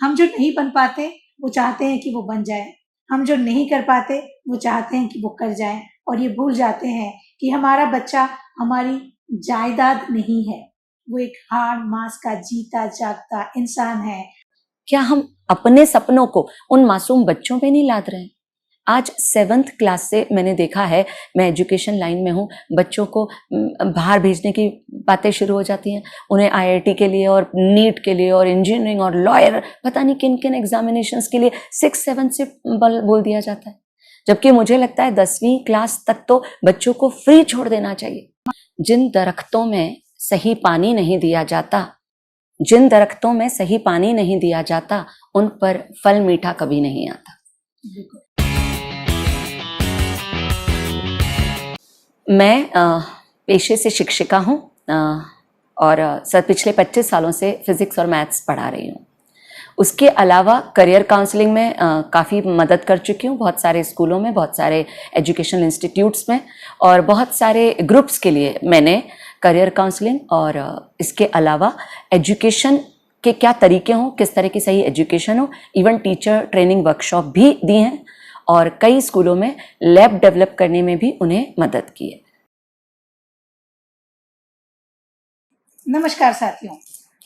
हम जो नहीं बन पाते वो चाहते हैं कि वो बन जाए, हम जो नहीं कर पाते वो चाहते हैं कि वो कर जाए, और ये भूल जाते हैं कि हमारा बच्चा हमारी जायदाद नहीं है, वो एक हाड़ मांस का जीता जागता इंसान है। क्या हम अपने सपनों को उन मासूम बच्चों पे नहीं लाद रहे हैं? आज 7th क्लास से मैंने देखा है, मैं एजुकेशन लाइन में हूँ, बच्चों को बाहर भेजने की बातें शुरू हो जाती हैं। उन्हें IIT के लिए और नीट के लिए और इंजीनियरिंग और लॉयर, पता नहीं किन किन एग्जामिनेशंस के लिए 6-7 से बोल दिया जाता है, जबकि मुझे लगता है 10वीं क्लास तक तो बच्चों को फ्री छोड़ देना चाहिए। जिन दरख्तों में सही पानी नहीं दिया जाता, जिन दरख्तों में सही पानी नहीं दिया जाता, उन पर फल मीठा कभी नहीं आता। मैं पेशे से शिक्षिका हूँ और पिछले 25 सालों से फिजिक्स और मैथ्स पढ़ा रही हूँ। उसके अलावा करियर काउंसलिंग में काफ़ी मदद कर चुकी हूँ, बहुत सारे स्कूलों में, बहुत सारे एजुकेशनल इंस्टीट्यूट्स में, और बहुत सारे ग्रुप्स के लिए मैंने करियर काउंसलिंग और इसके अलावा एजुकेशन के क्या तरीके हों, किस तरह की सही एजुकेशन हो, इवन टीचर ट्रेनिंग वर्कशॉप भी दी हैं, और कई स्कूलों में लैब डेवलप करने में भी उन्हें मदद की है। नमस्कार साथियों,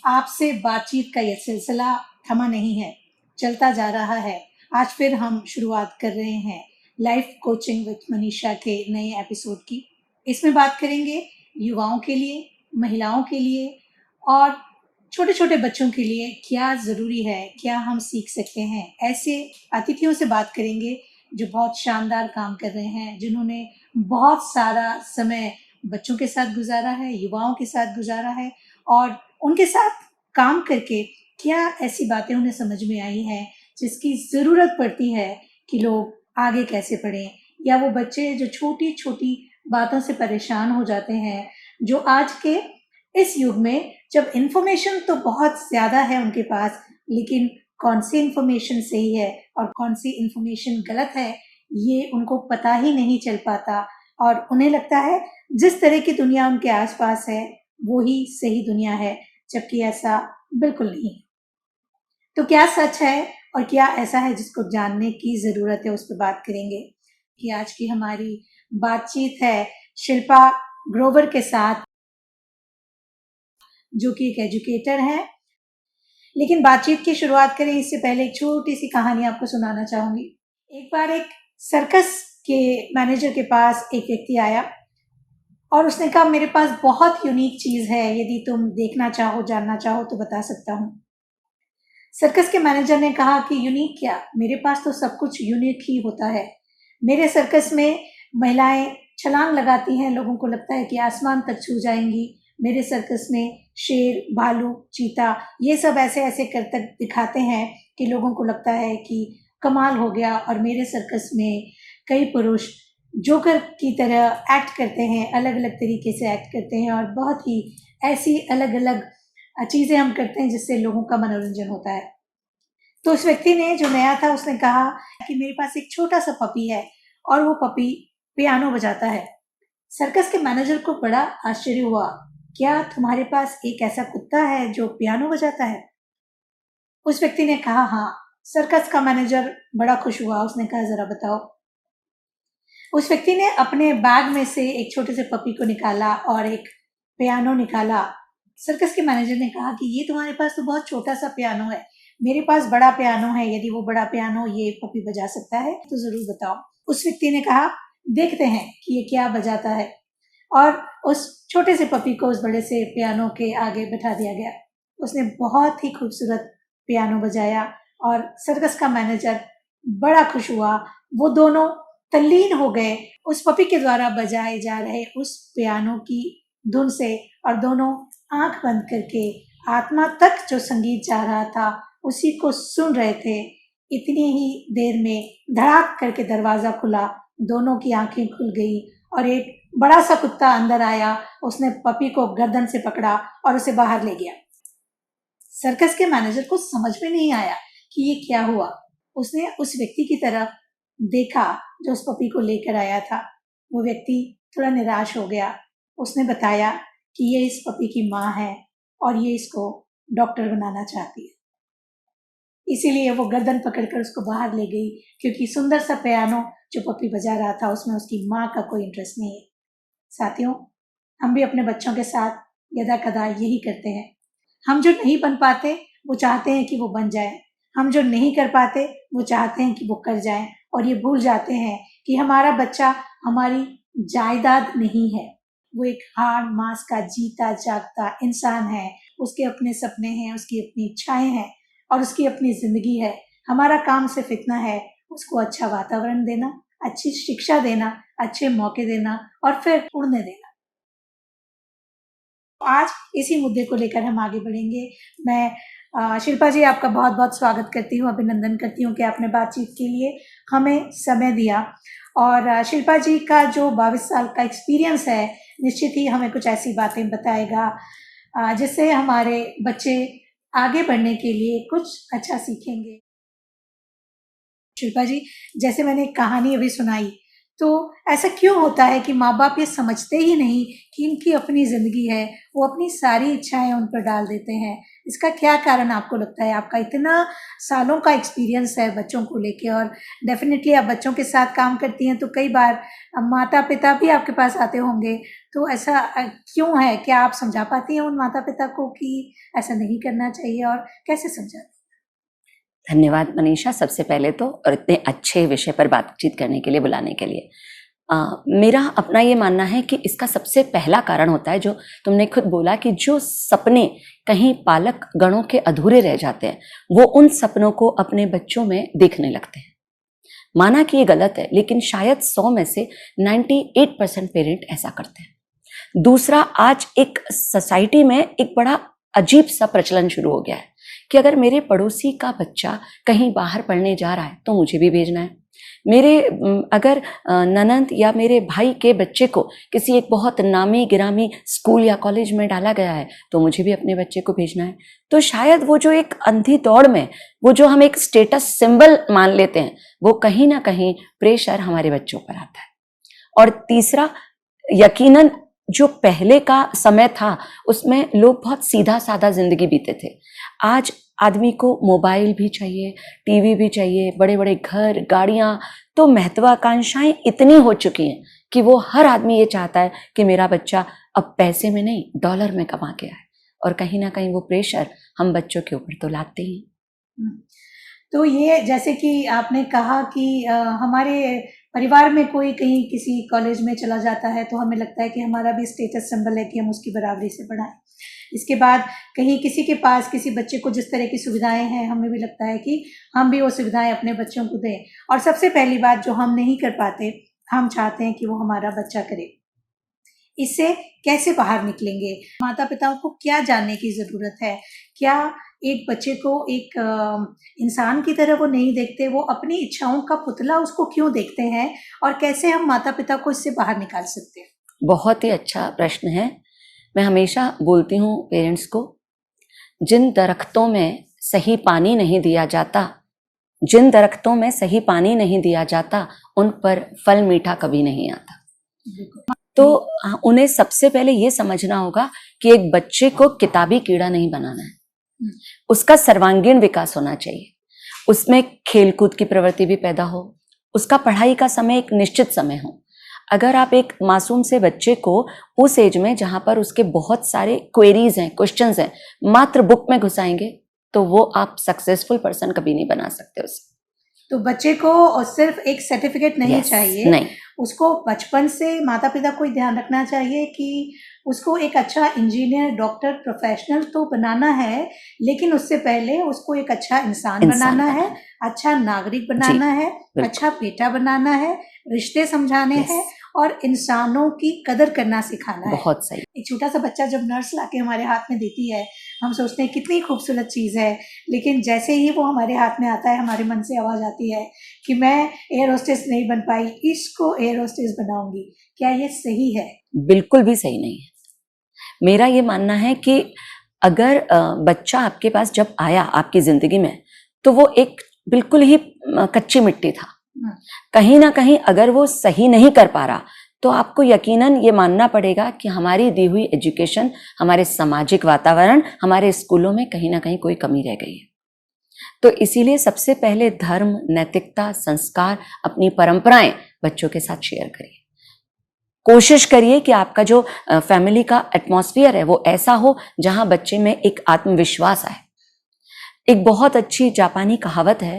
आपसे बातचीत का यह सिलसिला थमा नहीं है, चलता जा रहा है। आज फिर हम शुरुआत कर रहे हैं लाइफ कोचिंग विद मनीषा के नए एपिसोड की। इसमें बात करेंगे युवाओं के लिए, महिलाओं के लिए और छोटे छोटे बच्चों के लिए क्या ज़रूरी है, क्या हम सीख सकते हैं। ऐसे अतिथियों से बात करेंगे जो बहुत शानदार काम कर रहे हैं, जिन्होंने बहुत सारा समय बच्चों के साथ गुजारा है, युवाओं के साथ गुजारा है, और उनके साथ काम करके क्या ऐसी बातें उन्हें समझ में आई हैं जिसकी ज़रूरत पड़ती है कि लोग आगे कैसे बढ़ें, या वो बच्चे जो छोटी छोटी बातों से परेशान हो जाते हैं, जो आज के इस युग में जब इन्फॉर्मेशन तो बहुत ज़्यादा है उनके पास, लेकिन कौन सी इन्फॉर्मेशन सही है और कौन सी इन्फॉर्मेशन गलत है ये उनको पता ही नहीं चल पाता, और उन्हें लगता है जिस तरह की दुनिया उनके आसपास है वो ही सही दुनिया है, जबकि ऐसा बिल्कुल नहीं। तो क्या सच है और क्या ऐसा है जिसको जानने की ज़रूरत है, उस पर बात करेंगे। कि आज की हमारी बातचीत है शिल्पा ग्रोवर के साथ, जो कि एक एजुकेटर है। लेकिन बातचीत की शुरुआत करें इससे पहले एक छोटी सी कहानी आपको सुनाना चाहूँगी। एक बार एक सर्कस के मैनेजर के पास एक व्यक्ति आया और उसने कहा, मेरे पास बहुत यूनिक चीज़ है, यदि तुम देखना चाहो, जानना चाहो तो बता सकता हूँ। सर्कस के मैनेजर ने कहा कि यूनिक क्या, मेरे पास तो सब कुछ यूनिक ही होता है। मेरे सर्कस में महिलाएं छलांग लगाती हैं, लोगों को लगता है कि आसमान तक छू जाएंगी। मेरे सर्कस में शेर, भालू, चीता, ये सब ऐसे ऐसे करतब दिखाते हैं कि लोगों को लगता है कि कमाल हो गया। और मेरे सर्कस में कई पुरुष जोकर की तरह एक्ट करते हैं, अलग अलग तरीके से एक्ट करते हैं, और बहुत ही ऐसी अलग अलग चीज़ें हम करते हैं जिससे लोगों का मनोरंजन होता है। तो उस व्यक्ति ने, जो नया था, उसने कहा कि मेरे पास एक छोटा सा पपी है और वो पपी पियानो बजाता है। सर्कस के मैनेजर को बड़ा आश्चर्य हुआ, क्या तुम्हारे पास एक ऐसा कुत्ता है जो पियानो बजाता है? उस व्यक्ति ने कहा हाँ। सर्कस का मैनेजर बड़ा खुश हुआ, उसने कहा जरा बताओ। उस व्यक्ति ने अपने बैग में से एक छोटे से पपी को निकाला और एक पियानो निकाला। सर्कस के मैनेजर ने कहा कि ये तुम्हारे पास तो बहुत छोटा सा पियानो है, मेरे पास बड़ा पियानो है, यदि वो बड़ा पियानो ये पपी बजा सकता है तो जरूर बताओ। उस व्यक्ति ने कहा देखते हैं कि ये क्या बजाता है, और उस छोटे से पपी को उस बड़े से पियानो के आगे बैठा दिया गया। उसने बहुत ही खूबसूरत पियानो बजाया और सर्कस का मैनेजर बड़ा खुश हुआ। वो दोनों तल्लीन हो गए उस पपी के द्वारा बजाए जा रहे उस पियानो की धुन से, और दोनों आंख बंद करके आत्मा तक जो संगीत जा रहा था उसी को सुन रहे थे। इतनी ही देर में धड़ाक करके दरवाजा खुला, दोनों की आंखें खुल गई और एक बड़ा सा कुत्ता अंदर आया। उसने पपी को गर्दन से पकड़ा और उसे बाहर ले गया। सर्कस के मैनेजर को समझ में नहीं आया कि ये क्या हुआ। उसने उस व्यक्ति की तरफ देखा जो उस पपी को लेकर आया था। वो व्यक्ति थोड़ा निराश हो गया। उसने बताया कि ये इस पपी की माँ है और ये इसको डॉक्टर बनाना चाहती है। इसीलिए वो गर्दन पकड़कर उसको बाहर ले गई, क्योंकि सुंदर सा पियानो जो पप्पी बजा रहा था उसमें उसकी माँ का कोई इंटरेस्ट नहीं है। साथियों, हम भी अपने बच्चों के साथ यदा कदा यही करते हैं। हम जो नहीं बन पाते वो चाहते हैं कि वो बन जाए, हम जो नहीं कर पाते वो चाहते हैं कि वो कर जाए, और ये भूल जाते हैं कि हमारा बच्चा हमारी जायदाद नहीं है। वो एक हाड़ मांस का जीता जागता इंसान है। उसके अपने सपने हैं, उसकी अपनी इच्छाएं हैं और उसकी अपनी जिंदगी है। हमारा काम सिर्फ इतना है, उसको अच्छा वातावरण देना, अच्छी शिक्षा देना, अच्छे मौके देना और फिर उड़ने देना। आज इसी मुद्दे को लेकर हम आगे बढ़ेंगे। मैं शिल्पा जी आपका बहुत बहुत स्वागत करती हूँ, अभिनंदन करती हूँ कि आपने बातचीत के लिए हमें समय दिया। और शिल्पा जी का जो 22 साल का एक्सपीरियंस है, निश्चित ही हमें कुछ ऐसी बातें बताएगा जिससे हमारे बच्चे आगे बढ़ने के लिए कुछ अच्छा सीखेंगे। शिल्पा जी, जैसे मैंने एक कहानी अभी सुनाई, तो ऐसा क्यों होता है कि माँ बाप ये समझते ही नहीं कि इनकी अपनी ज़िंदगी है, वो अपनी सारी इच्छाएं उन पर डाल देते हैं? इसका क्या कारण आपको लगता है? आपका इतना सालों का एक्सपीरियंस है बच्चों को लेके, और डेफिनेटली आप बच्चों के साथ काम करती हैं, तो कई बार माता पिता भी आपके पास आते होंगे, तो ऐसा क्यों है? क्या आप समझा पाती हैं उन माता पिता को कि ऐसा नहीं करना चाहिए, और कैसे समझाती? धन्यवाद मनीषा, सबसे पहले तो, और इतने अच्छे विषय पर बातचीत करने के लिए, बुलाने के लिए। मेरा अपना ये मानना है कि इसका सबसे पहला कारण होता है जो तुमने खुद बोला, कि जो सपने कहीं पालक गणों के अधूरे रह जाते हैं, वो उन सपनों को अपने बच्चों में देखने लगते हैं। माना कि ये गलत है, लेकिन शायद 100 में से 98% पेरेंट ऐसा करते हैं। दूसरा, आज एक सोसाइटी में एक बड़ा अजीब सा प्रचलन शुरू हो गया है कि अगर मेरे पड़ोसी का बच्चा कहीं बाहर पढ़ने जा रहा है तो मुझे भी भेजना है। मेरे अगर ननंद या मेरे भाई के बच्चे को किसी एक बहुत नामी गिरामी स्कूल या कॉलेज में डाला गया है तो मुझे भी अपने बच्चे को भेजना है। तो शायद वो जो एक अंधी दौड़ में वो जो हम एक स्टेटस सिंबल मान लेते हैं, वो कहीं ना कहीं प्रेशर हमारे बच्चों पर आता है। और तीसरा, यकीनन जो पहले का समय था उसमें लोग बहुत सीधा साधा जिंदगी बीते थे। आज आदमी को मोबाइल भी चाहिए, टीवी भी चाहिए, बड़े बड़े घर, गाड़ियां, तो महत्वाकांक्षाएं इतनी हो चुकी हैं कि वो हर आदमी ये चाहता है कि मेरा बच्चा अब पैसे में नहीं डॉलर में कमा के आए, और कहीं ना कहीं वो प्रेशर हम बच्चों के ऊपर तो लाते ही। तो ये जैसे कि आपने कहा कि हमारे परिवार में कोई कहीं किसी कॉलेज में चला जाता है तो हमें लगता है कि हमारा भी स्टेटस सिंबल है कि हम उसकी बराबरी से पढ़ाएं। इसके बाद कहीं किसी के पास किसी बच्चे को जिस तरह की सुविधाएं हैं, हमें भी लगता है कि हम भी वो सुविधाएं अपने बच्चों को दें। और सबसे पहली बात जो हम नहीं कर पाते, हम चाहते हैं कि वो हमारा बच्चा करे। इससे कैसे बाहर निकलेंगे? माता पिताओं को क्या जानने की ज़रूरत है? क्या एक बच्चे को एक इंसान की तरह वो नहीं देखते, वो अपनी इच्छाओं का पुतला उसको क्यों देखते हैं, और कैसे हम माता पिता को इससे बाहर निकाल सकते हैं? बहुत ही अच्छा प्रश्न है। मैं हमेशा बोलती हूँ पेरेंट्स को, जिन दरख्तों में सही पानी नहीं दिया जाता, जिन दरख्तों में सही पानी नहीं दिया जाता, उन पर फल मीठा कभी नहीं आता। तो उन्हें सबसे पहले ये समझना होगा कि एक बच्चे को किताबी कीड़ा नहीं बनाना है, उसका सर्वांगीण विकास होना चाहिए, उसमें खेलकूद की प्रवृत्ति भी पैदा हो, उसका पढ़ाई का समय एक निश्चित समय हो। अगर आप एक मासूम से बच्चे को उस एज में जहां पर उसके बहुत सारे क्वेरीज हैं, क्वेश्चंस हैं, मात्र बुक में घुसाएंगे तो वो आप सक्सेसफुल पर्सन कभी नहीं बना सकते उसे। तो बच्चे को सिर्फ एक सर्टिफिकेट नहीं चाहिए, नहीं, उसको बचपन से माता पिता को ध्यान रखना चाहिए कि उसको एक अच्छा इंजीनियर, डॉक्टर, प्रोफेशनल तो बनाना है, लेकिन उससे पहले उसको एक अच्छा इंसान बनाना है, अच्छा नागरिक बनाना है, अच्छा बेटा बनाना है, रिश्ते समझाने हैं और इंसानों की कदर करना सिखाना है। बहुत सही। एक छोटा सा बच्चा जब नर्स लाके हमारे हाथ में देती है, हम सोचते हैं कितनी खूबसूरत चीज़ है, लेकिन जैसे ही वो हमारे हाथ में आता है, हमारे मन से आवाज़ आती है कि मैं एयर होस्टेस नहीं बन पाई, इसको एयर होस्टेस बनाऊंगी। क्या ये सही है? बिल्कुल भी सही नहीं है। मेरा ये मानना है कि अगर बच्चा आपके पास जब आया आपकी जिंदगी में, तो वो एक बिल्कुल ही कच्ची मिट्टी था। कहीं ना कहीं अगर वो सही नहीं कर पा रहा तो आपको यकीनन ये मानना पड़ेगा कि हमारी दी हुई एजुकेशन, हमारे सामाजिक वातावरण, हमारे स्कूलों में कहीं ना कहीं कोई कमी रह गई है। तो इसीलिए सबसे पहले धर्म, नैतिकता, संस्कार, अपनी परंपराएं बच्चों के साथ शेयर करिए। कोशिश करिए कि आपका जो फैमिली का एटमॉस्फेयर है वो ऐसा हो जहां बच्चे में एक आत्मविश्वास आए। एक बहुत अच्छी जापानी कहावत है,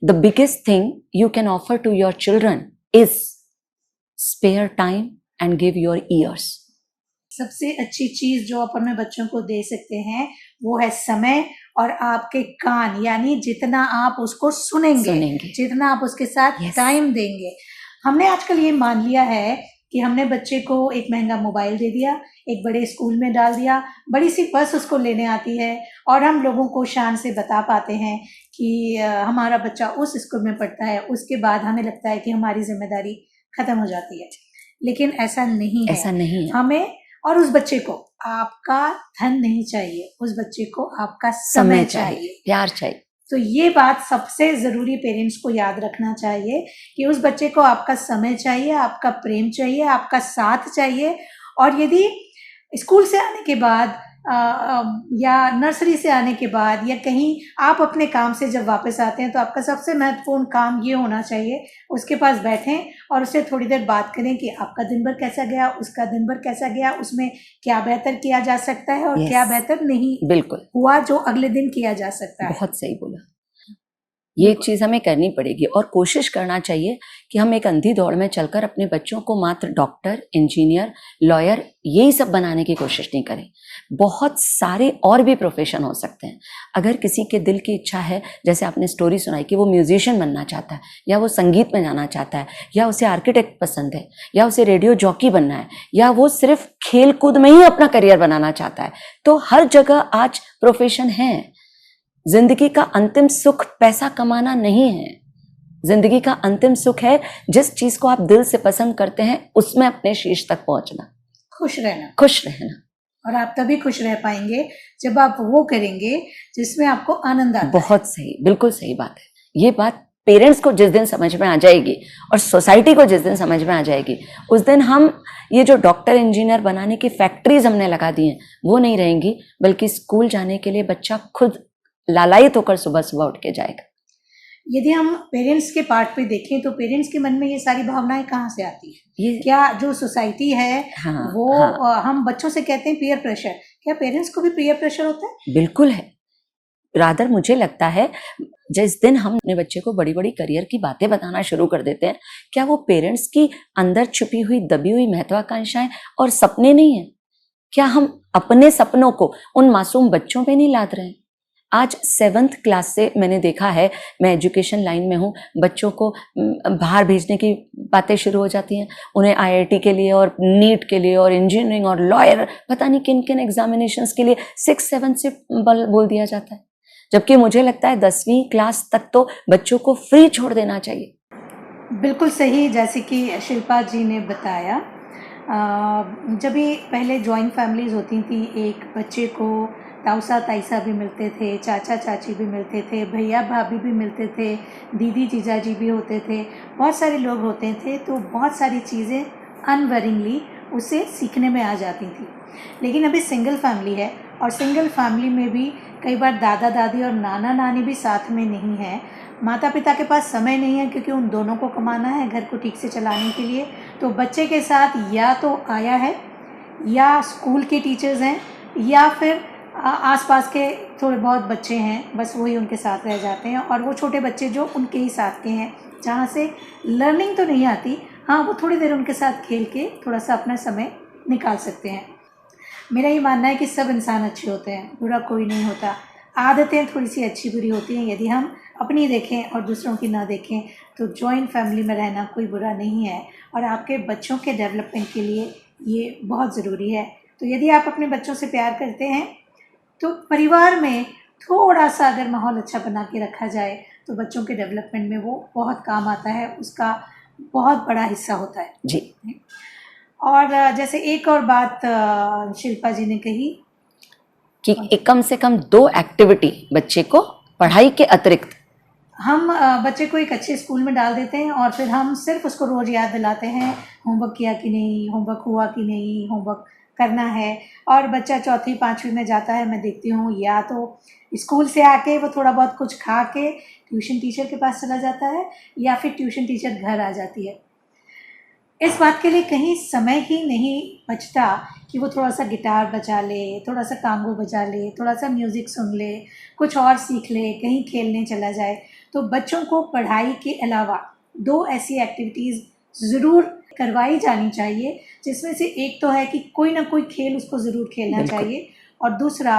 the biggest thing you can offer to your children is spare time and give your ears. सबसे अच्छी चीज जो आप अपने बच्चों को दे सकते हैं वो है समय और आपके कान, यानी जितना आप उसको सुनेंगे। जितना आप उसके साथ टाइम देंगे। हमने आजकल ये मान लिया है कि हमने बच्चे को एक महंगा मोबाइल दे दिया, एक बड़े स्कूल में डाल दिया, बड़ी सी बस उसको लेने आती है और हम लोगों को शान से बता पाते हैं कि हमारा बच्चा उस स्कूल में पढ़ता है, उसके बाद हमें लगता है कि हमारी जिम्मेदारी खत्म हो जाती है। लेकिन ऐसा नहीं है। ऐसा नहीं है। हमें और उस बच्चे को आपका धन नहीं चाहिए, उस बच्चे को आपका समय चाहिए, प्यार चाहिए। तो ये बात सबसे जरूरी पेरेंट्स को याद रखना चाहिए कि उस बच्चे को आपका समय चाहिए, आपका प्रेम चाहिए, आपका साथ चाहिए। और यदि स्कूल से आने के बाद या नर्सरी से आने के बाद या कहीं आप अपने काम से जब वापस आते हैं तो आपका सबसे महत्वपूर्ण काम ये होना चाहिए, उसके पास बैठें और उससे थोड़ी देर बात करें कि आपका दिन भर कैसा गया, उसका दिन भर कैसा गया, उसमें क्या बेहतर किया जा सकता है और क्या बेहतर नहीं बिल्कुल हुआ जो अगले दिन किया जा सकता है। बहुत सही बोला। ये चीज हमें करनी पड़ेगी और कोशिश करना चाहिए कि हम एक अंधी दौड़ में चलकर अपने बच्चों को मात्र डॉक्टर, इंजीनियर, लॉयर यही सब बनाने की कोशिश नहीं करें। बहुत सारे और भी प्रोफेशन हो सकते हैं। अगर किसी के दिल की इच्छा है, जैसे आपने स्टोरी सुनाई कि वो म्यूजिशियन बनना चाहता है या वो संगीत में जाना चाहता है या उसे आर्किटेक्ट पसंद है या उसे रेडियो जॉकी बनना है या वो सिर्फ खेल कूद में ही अपना करियर बनाना चाहता है, तो हर जगह आज प्रोफेशन है। जिंदगी का अंतिम सुख पैसा कमाना नहीं है। जिंदगी का अंतिम सुख है जिस चीज को आप दिल से पसंद करते हैं उसमें अपने शीर्ष तक पहुंचना, खुश रहना। खुश रहना। और आप तभी खुश रह पाएंगे जब आप वो करेंगे जिसमें आपको आनंद आता है। बहुत सही, बिल्कुल सही बात है। ये बात पेरेंट्स को जिस दिन समझ में आ जाएगी और सोसाइटी को जिस दिन समझ में आ जाएगी, उस दिन हम ये जो डॉक्टर, इंजीनियर बनाने की फैक्ट्रीज हमने लगा दी हैं वो नहीं रहेंगी, बल्कि स्कूल जाने के लिए बच्चा खुद लालायित होकर सुबह सुबह उठ के जाएगा। यदि हम पेरेंट्स के पार्ट पे देखें तो पेरेंट्स के मन में ये सारी भावनाएं कहाँ से आती है? ये क्या जो सोसाइटी है हम बच्चों से कहते हैं पीयर प्रेशर, क्या पेरेंट्स को भी पीयर प्रेशर होता है? बिल्कुल है। रादर मुझे लगता है जिस दिन हम अपने बच्चे को बड़ी बड़ी करियर की बातें बताना शुरू कर देते हैं, क्या वो पेरेंट्स की अंदर छुपी हुई, दबी हुई महत्वाकांक्षाएं और सपने नहीं है? क्या हम अपने सपनों को उन मासूम बच्चों पे नहीं लाद रहे हैं? आज 7th क्लास से मैंने देखा है, मैं एजुकेशन लाइन में हूँ, बच्चों को बाहर भेजने की बातें शुरू हो जाती हैं। उन्हें IIT के लिए और नीट के लिए और इंजीनियरिंग और लॉयर, पता नहीं किन किन एग्जामिनेशंस के लिए 6-7 से बोल दिया जाता है, जबकि मुझे लगता है 10वीं क्लास तक तो बच्चों को फ्री छोड़ देना चाहिए। बिल्कुल सही, जैसे कि शिल्पा जी ने बताया, जब भी पहले जॉइंट फैमिलीज होती थी, एक बच्चे को ताऊसा ताईसा भी मिलते थे, चाचा चाची भी मिलते थे, भैया भाभी भी मिलते थे, दीदी जीजाजी भी होते थे, बहुत सारे लोग होते थे, तो बहुत सारी चीज़ें अनवरिंगली उसे सीखने में आ जाती थी। लेकिन अभी सिंगल फैमिली है और सिंगल फैमिली में भी कई बार दादा दादी और नाना नानी भी साथ में नहीं है, माता पिता के पास समय नहीं है क्योंकि उन दोनों को कमाना है घर को ठीक से चलाने के लिए। तो बच्चे के साथ या तो आया है या स्कूल के टीचर्स हैं या फिर आसपास के थोड़े बहुत बच्चे हैं, बस वही उनके साथ रह जाते हैं। और वो छोटे बच्चे जो उनके ही साथ के हैं, जहाँ से लर्निंग तो नहीं आती, हाँ वो थोड़ी देर उनके साथ खेल के थोड़ा सा अपना समय निकाल सकते हैं। मेरा ये मानना है कि सब इंसान अच्छे होते हैं, बुरा कोई नहीं होता। आदतें थोड़ी सी अच्छी बुरी होती हैं, यदि हम अपनी देखें और दूसरों की ना देखें तो जॉइंट फैमिली में रहना कोई बुरा नहीं है और आपके बच्चों के डेवलपमेंट के लिए ये बहुत ज़रूरी है। तो यदि आप अपने बच्चों से प्यार करते हैं तो परिवार में थोड़ा सा अगर माहौल अच्छा बना के रखा जाए तो बच्चों के डेवलपमेंट में वो बहुत काम आता है, उसका बहुत बड़ा हिस्सा होता है जी। और जैसे एक और बात शिल्पा जी ने कही कि कम से कम 2 एक्टिविटी बच्चे को पढ़ाई के अतिरिक्त, हम बच्चे को एक अच्छे स्कूल में डाल देते हैं और फिर हम सिर्फ उसको रोज़ याद दिलाते हैं होमवर्क किया कि नहीं, होमवर्क हुआ कि नहीं, होमवर्क करना है। और बच्चा चौथी पाँचवीं में जाता है, मैं देखती हूँ या तो स्कूल से आके वो थोड़ा बहुत कुछ खा के ट्यूशन टीचर के पास चला जाता है, या फिर ट्यूशन टीचर घर आ जाती है। इस बात के लिए कहीं समय ही नहीं बचता कि वो थोड़ा सा गिटार बजा ले, थोड़ा सा कांगो बजा ले, थोड़ा सा म्यूज़िक सुन ले, कुछ और सीख ले, कहीं खेलने चला जाए। तो बच्चों को पढ़ाई के अलावा 2 ऐसी एक्टिविटीज़ ज़रूर करवाई जानी चाहिए, जिसमें से एक तो है कि कोई ना कोई खेल उसको ज़रूर खेलना चाहिए, और दूसरा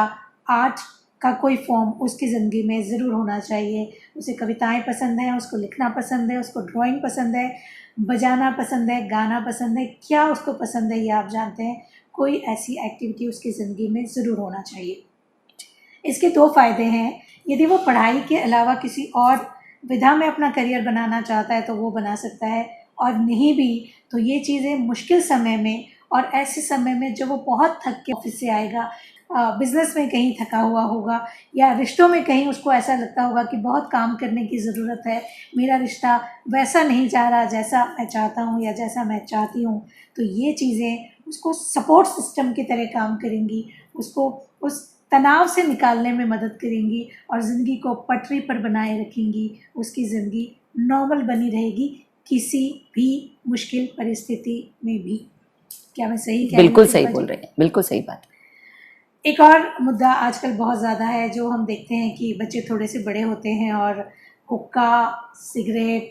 आर्ट का कोई फॉर्म उसकी ज़िंदगी में ज़रूर होना चाहिए। उसे कविताएं पसंद हैं, उसको लिखना पसंद है, उसको ड्राइंग पसंद है, बजाना पसंद है, गाना पसंद है, क्या उसको पसंद है ये आप जानते हैं। कोई ऐसी एक्टिविटी उसकी ज़िंदगी में ज़रूर होना चाहिए। इसके 2 फ़ायदे हैं। यदि वो पढ़ाई के अलावा किसी और विधा में अपना करियर बनाना चाहता है तो वो बना सकता है, और नहीं भी तो ये चीज़ें मुश्किल समय में और ऐसे समय में जब वो बहुत थक के ऑफिस से आएगा, बिज़नेस में कहीं थका हुआ होगा, या रिश्तों में कहीं उसको ऐसा लगता होगा कि बहुत काम करने की ज़रूरत है, मेरा रिश्ता वैसा नहीं जा रहा जैसा मैं चाहता हूँ या जैसा मैं चाहती हूँ, तो ये चीज़ें उसको सपोर्ट सिस्टम की तरह काम करेंगी, उसको उस तनाव से निकालने में मदद करेंगी और ज़िंदगी को पटरी पर बनाए रखेंगी। उसकी ज़िंदगी नॉर्मल बनी रहेगी किसी भी मुश्किल परिस्थिति में भी। क्या मैं सही कह रही हूँ? बिल्कुल सही बोल रहे हैं, बिल्कुल सही बात। एक और मुद्दा आजकल बहुत ज़्यादा है जो हम देखते हैं कि बच्चे थोड़े से बड़े होते हैं और हुक्का, सिगरेट,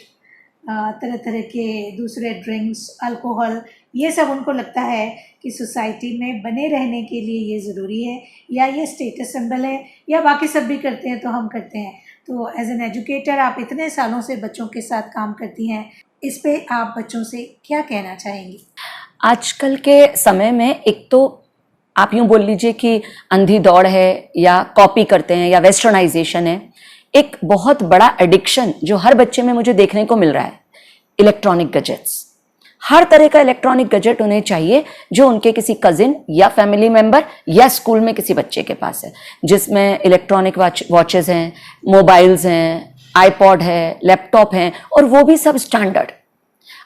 तरह तरह के दूसरे ड्रिंक्स, अल्कोहल, ये सब उनको लगता है कि सोसाइटी में बने रहने के लिए ये ज़रूरी है, या ये स्टेटस सिंबल है, या बाकी सब भी करते हैं तो हम करते हैं। तो एज एन एजुकेटर आप इतने सालों से बच्चों के साथ काम करती हैं, इस पे आप बच्चों से क्या कहना चाहेंगी? आजकल के समय में एक तो आप यूं बोल लीजिए कि अंधी दौड़ है, या कॉपी करते हैं, या वेस्टर्नाइजेशन है। एक बहुत बड़ा एडिक्शन जो हर बच्चे में मुझे देखने को मिल रहा है, इलेक्ट्रॉनिक गैजेट्स। हर तरह का इलेक्ट्रॉनिक गैजेट उन्हें चाहिए जो उनके किसी कजिन या फैमिली मेंबर या स्कूल में किसी बच्चे के पास है, जिसमें इलेक्ट्रॉनिक वॉचेस हैं, मोबाइल्स हैं, आईपॉड है, लैपटॉप हैं, और वो भी सब स्टैंडर्ड।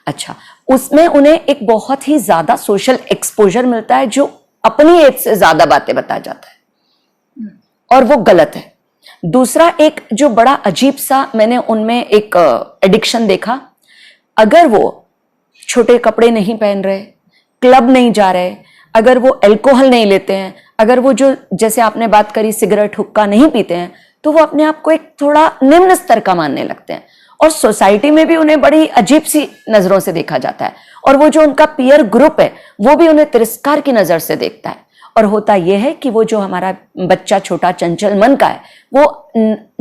अच्छा, उसमें उन्हें एक बहुत ही ज्यादा सोशल एक्सपोजर मिलता है जो अपनी एज से ज्यादा बातें बता जाता है, और वो गलत है। दूसरा एक जो बड़ा अजीब सा मैंने उनमें एक एडिक्शन देखा, अगर वो छोटे कपड़े नहीं पहन रहे, क्लब नहीं जा रहे, अगर वो अल्कोहल नहीं लेते हैं, अगर वो जो जैसे आपने बात करी सिगरेट हुक्का नहीं पीते हैं, तो वो अपने आप को एक थोड़ा निम्न स्तर का मानने लगते हैं, और सोसाइटी में भी उन्हें बड़ी अजीब सी नजरों से देखा जाता है, और वो जो उनका पीयर ग्रुप है वो भी उन्हें तिरस्कार की नजर से देखता है। और होता यह है कि वो जो हमारा बच्चा छोटा चंचल मन का है वो